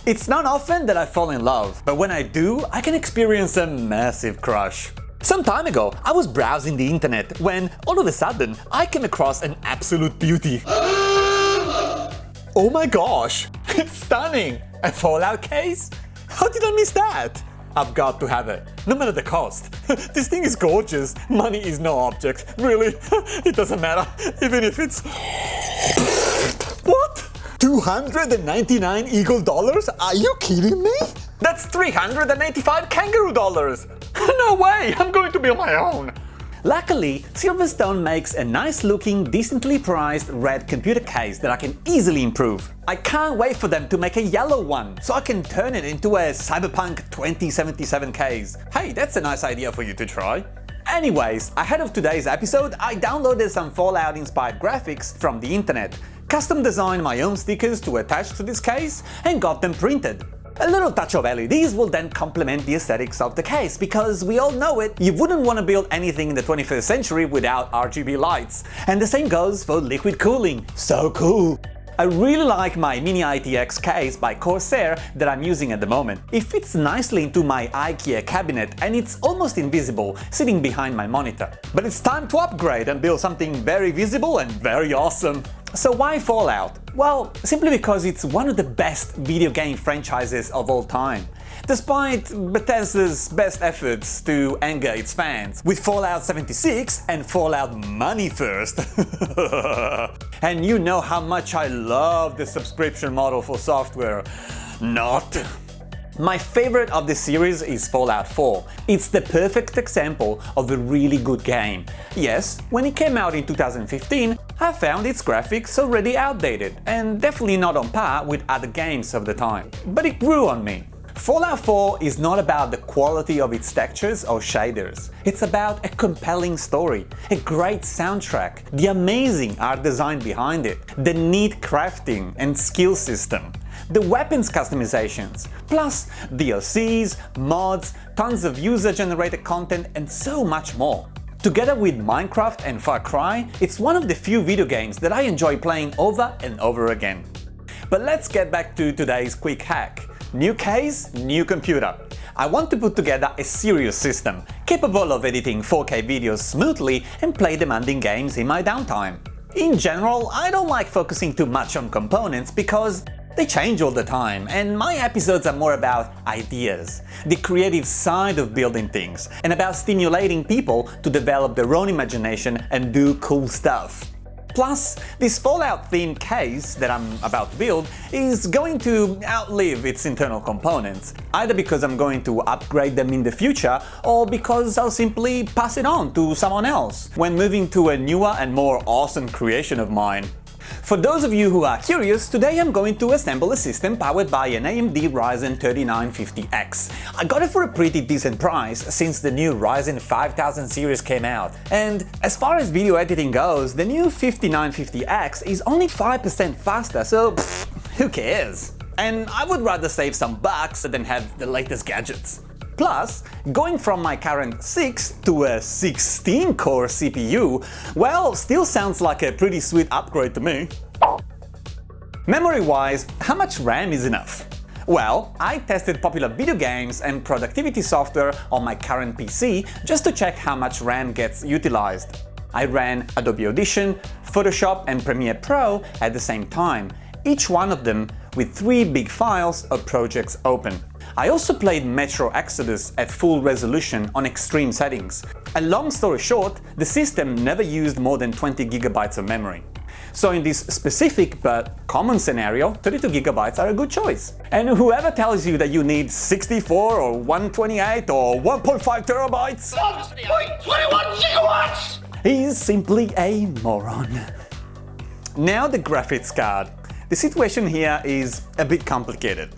It's not often that I fall in love, but when I do, I can experience a massive crush. Some time ago, I was browsing the internet when, all of a sudden, I came across an absolute beauty. Oh my gosh, it's stunning! A Fallout case? How did I miss that? I've got to have it, no matter the cost. This thing is gorgeous. Money is no object. Really, it doesn't matter, even if it's... What? 299 Eagle dollars? Are you kidding me? That's 385 kangaroo dollars! No way, I'm going to build my own! Luckily, Silverstone makes a nice-looking, decently priced red computer case that I can easily improve. I can't wait for them to make a yellow one, so I can turn it into a Cyberpunk 2077 case. Hey, that's a nice idea for you to try. Anyways, ahead of today's episode, I downloaded some Fallout-inspired graphics from the internet, custom designed my own stickers to attach to this case, and got them printed. A little touch of LEDs will then complement the aesthetics of the case, because we all know it, you wouldn't want to build anything in the 21st century without RGB lights. And the same goes for liquid cooling. So cool! I really like my Mini ITX case by Corsair that I'm using at the moment. It fits nicely into my IKEA cabinet and it's almost invisible, sitting behind my monitor. But it's time to upgrade and build something very visible and very awesome. So why Fallout? Well, simply because it's one of the best video game franchises of all time. Despite Bethesda's best efforts to anger its fans, with Fallout 76 and Fallout Money First. And you know how much I love the subscription model for software. Not. My favorite of the series is Fallout 4. It's the perfect example of a really good game. Yes, when it came out in 2015, I found its graphics already outdated and definitely not on par with other games of the time. But it grew on me. Fallout 4 is not about the quality of its textures or shaders. It's about a compelling story, a great soundtrack, the amazing art design behind it, the neat crafting and skill system, the weapons customizations, plus DLCs, mods, tons of user-generated content and so much more. Together with Minecraft and Far Cry, it's one of the few video games that I enjoy playing over and over again. But let's get back to today's quick hack. New case, new computer. I want to put together a serious system, capable of editing 4K videos smoothly and play demanding games in my downtime. In general, I don't like focusing too much on components because they change all the time, and my episodes are more about ideas, the creative side of building things, and about stimulating people to develop their own imagination and do cool stuff. Plus, this Fallout-themed case that I'm about to build is going to outlive its internal components, either because I'm going to upgrade them in the future or because I'll simply pass it on to someone else when moving to a newer and more awesome creation of mine. For those of you who are curious, today I'm going to assemble a system powered by an AMD Ryzen 3950X. I got it for a pretty decent price since the new Ryzen 5000 series came out. And as far as video editing goes, the new 5950X is only 5% faster, so who cares? And I would rather save some bucks than have the latest gadgets. Plus, going from my current 6 to a 16-core CPU, well, still sounds like a pretty sweet upgrade to me. Memory-wise, how much RAM is enough? Well, I tested popular video games and productivity software on my current PC just to check how much RAM gets utilized. I ran Adobe Audition, Photoshop and Premiere Pro at the same time, each one of them with 3 big files or projects open. I also played Metro Exodus at full resolution on extreme settings. And long story short, the system never used more than 20 GB of memory. So in this specific but common scenario, 32 GB are a good choice. And whoever tells you that you need 64 or 128 or 1.5 terabytes, 21 gigawatts! is simply a moron. Now the graphics card. The situation here is a bit complicated.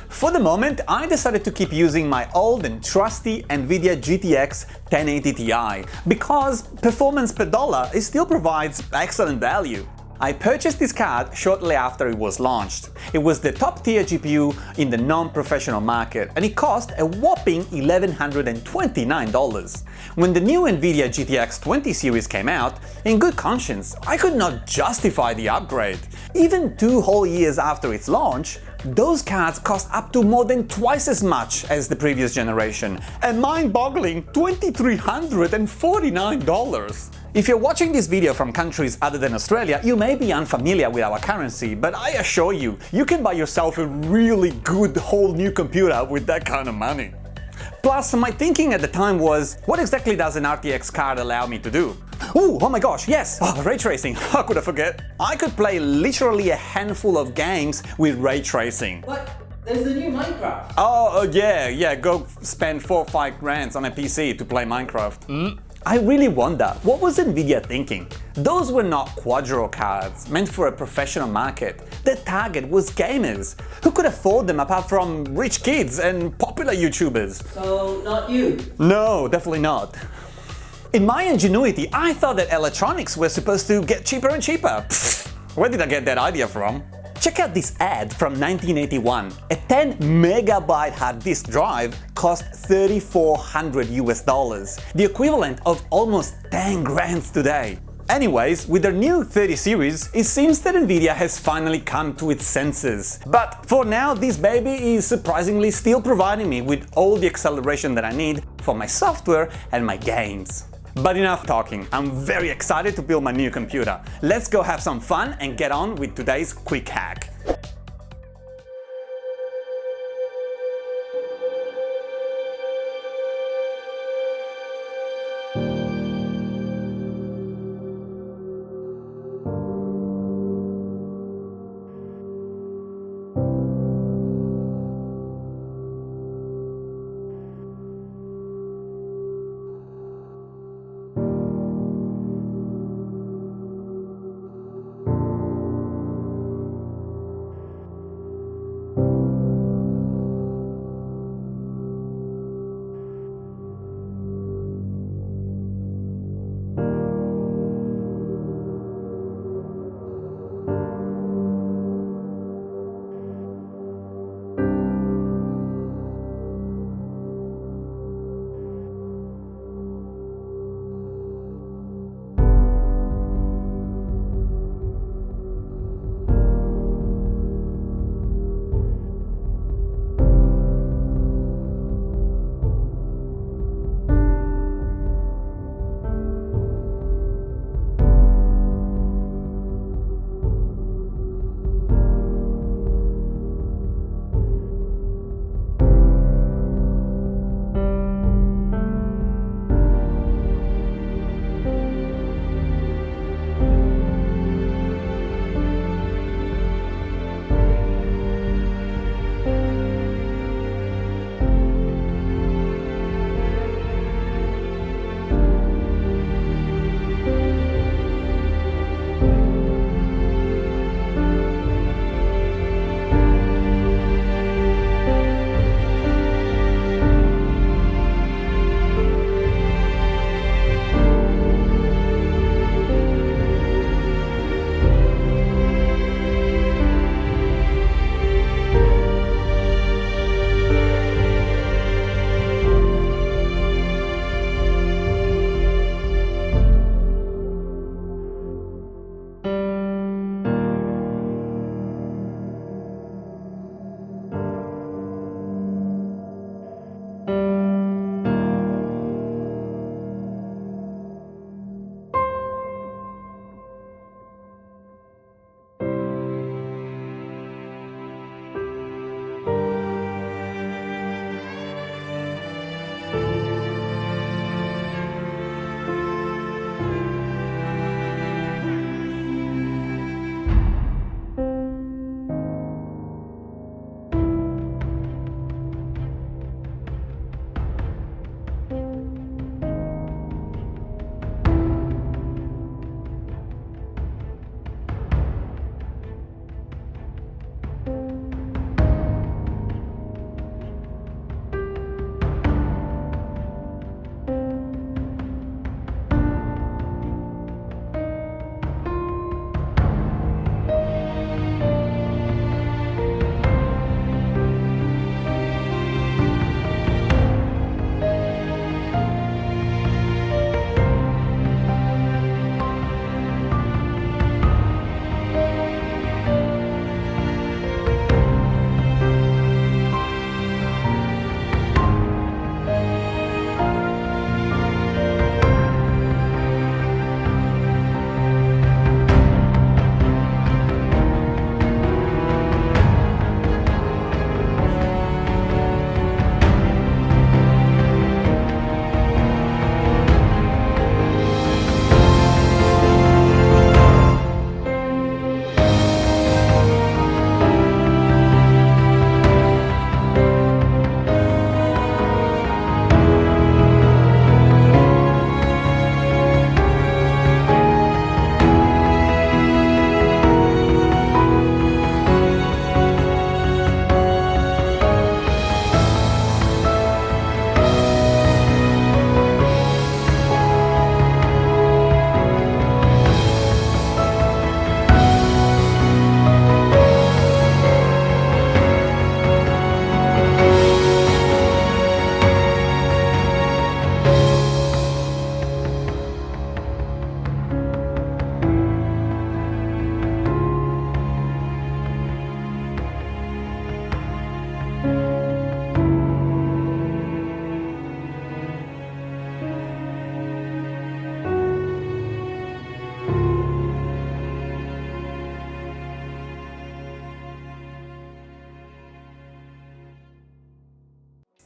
For the moment, I decided to keep using my old and trusty NVIDIA GTX 1080 Ti because performance per dollar it still provides excellent value. I purchased this card shortly after it was launched. It was the top tier GPU in the non-professional market and it cost a whopping $1,129. When the new NVIDIA GTX 20 series came out, in good conscience, I could not justify the upgrade. Even 2 whole years after its launch, Those cards cost up to more than twice as much as the previous generation, a mind-boggling $2,349. If you're watching this video from countries other than Australia, you may be unfamiliar with our currency, but I assure you, you can buy yourself a really good whole new computer with that kind of money. Plus, my thinking at the time was, what exactly does an RTX card allow me to do? Ooh, oh my gosh, yes! Ray tracing, how could I forget? I could play literally a handful of games with ray tracing. What? There's the new Minecraft. Oh, yeah, go spend 4 or 5 grand on a PC to play Minecraft. I really wonder, what was Nvidia thinking? Those were not Quadro cards, meant for a professional market. Their target was gamers. Who could afford them apart from rich kids and popular YouTubers? So, not you? No, definitely not. In my ingenuity, I thought that electronics were supposed to get cheaper and cheaper. Pfft, where did I get that idea from? Check out this ad from 1981. A 10 megabyte hard disk drive cost $3,400 US, the equivalent of almost 10 grand today. Anyways, with their new 30 series, it seems that Nvidia has finally come to its senses. But for now, this baby is surprisingly still providing me with all the acceleration that I need for my software and my games. But enough talking, I'm very excited to build my new computer. Let's go have some fun and get on with today's quick hack.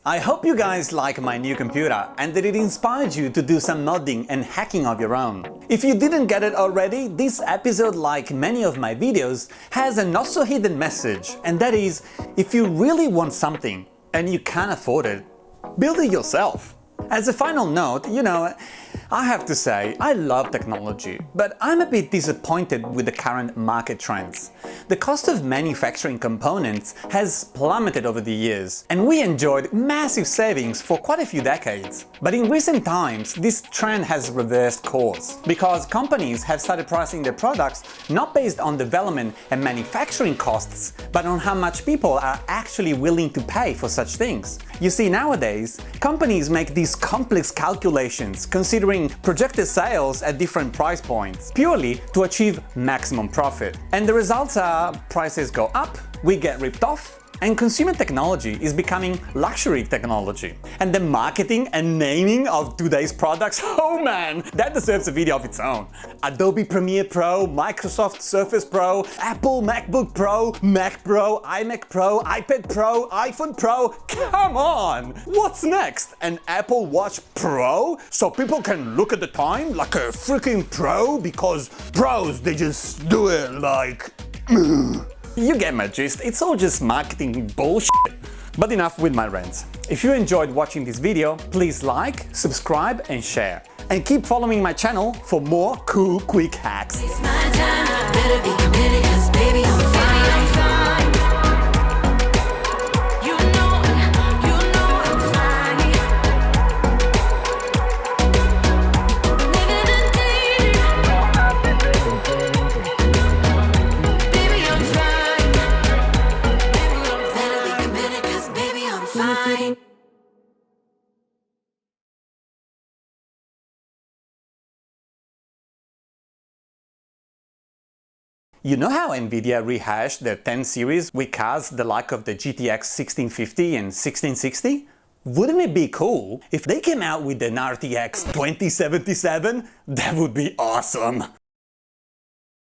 I hope you guys like my new computer and that it inspired you to do some modding and hacking of your own. If you didn't get it already, this episode, like many of my videos, has a not so hidden message, and that is, if you really want something and you can't afford it, build it yourself. As a final note, I have to say, I love technology, but I'm a bit disappointed with the current market trends. The cost of manufacturing components has plummeted over the years, and we enjoyed massive savings for quite a few decades. But in recent times, this trend has reversed course, because companies have started pricing their products not based on development and manufacturing costs, but on how much people are actually willing to pay for such things. You see, nowadays, companies make these complex calculations considering projected sales at different price points, purely to achieve maximum profit. And the results are prices go up, we get ripped off, and consumer technology is becoming luxury technology. And the marketing and naming of today's products, oh man, that deserves a video of its own. Adobe Premiere Pro, Microsoft Surface Pro, Apple MacBook Pro, Mac Pro, iMac Pro, iPad Pro, iPhone Pro, come on! What's next? An Apple Watch Pro? So people can look at the time like a freaking pro, because pros, they just do it like... You get my gist, it's all just marketing bullshit. But enough with my rants. If you enjoyed watching this video, please like, subscribe and share. And keep following my channel for more cool, quick hacks. It's my time, I better be committed, 'cause baby, I'm fine. You know I'm fine. Living in danger. Baby, I'm fine. Better be committed, 'cause baby, I'm fine. You know how Nvidia rehashed their 10 series with cards the like of the GTX 1650 and 1660? Wouldn't it be cool if they came out with an RTX 2077? That would be awesome!